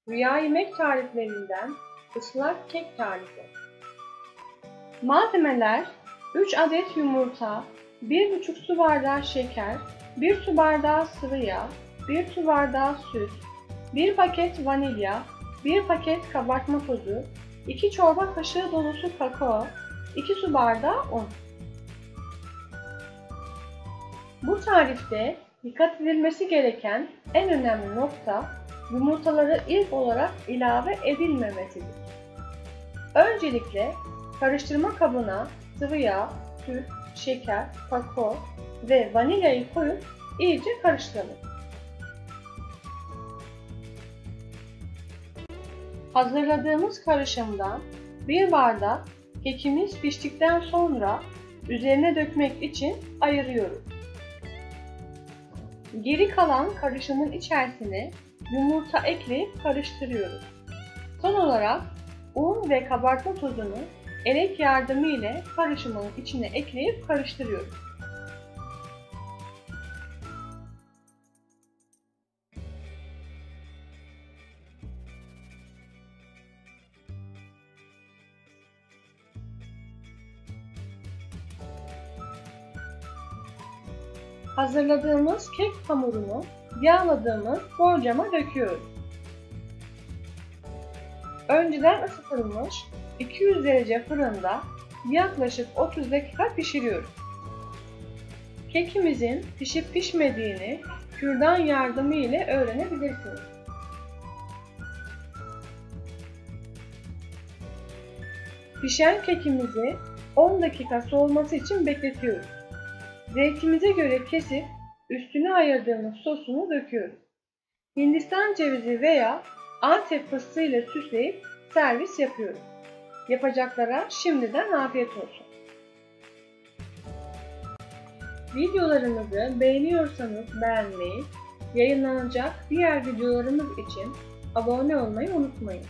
Rüya yemek tariflerinden Islak Kek Tarifi. Malzemeler: 3 adet yumurta, 1,5 su bardağı şeker, 1 su bardağı sıvı yağ, 1 su bardağı süt, 1 paket vanilya, 1 paket kabartma tozu, 2 çorba kaşığı dolusu kakao, 2 su bardağı un. Bu tarifte dikkat edilmesi gereken en önemli nokta yumurtaları ilk olarak ilave edilmemesidir. Öncelikle karıştırma kabına sıvı yağ, süt, şeker, kakao ve vanilyayı koyup iyice karıştıralım. Hazırladığımız karışımdan bir bardak kekimiz piştikten sonra üzerine dökmek için ayırıyoruz. Geri kalan karışımın içerisine yumurta ekleyip karıştırıyoruz. Son olarak un ve kabartma tozunu elek yardımı ile karışımın içine ekleyip karıştırıyoruz. Hazırladığımız kek hamurunu yağladığımız borcama döküyoruz. Önceden ısıtılmış 200 derece fırında yaklaşık 30 dakika pişiriyoruz. Kekimizin pişip pişmediğini kürdan yardımı ile öğrenebilirsiniz. Pişen kekimizi 10 dakika soğuması için bekletiyoruz. Zevkimize göre kesip üstüne ayırdığımız sosunu döküyoruz. Hindistan cevizi veya Antep fıstığı ile süsleyip servis yapıyoruz. Yapacaklara şimdiden afiyet olsun. Videolarımızı beğeniyorsanız beğenmeyi, yayınlanacak diğer videolarımız için abone olmayı unutmayın.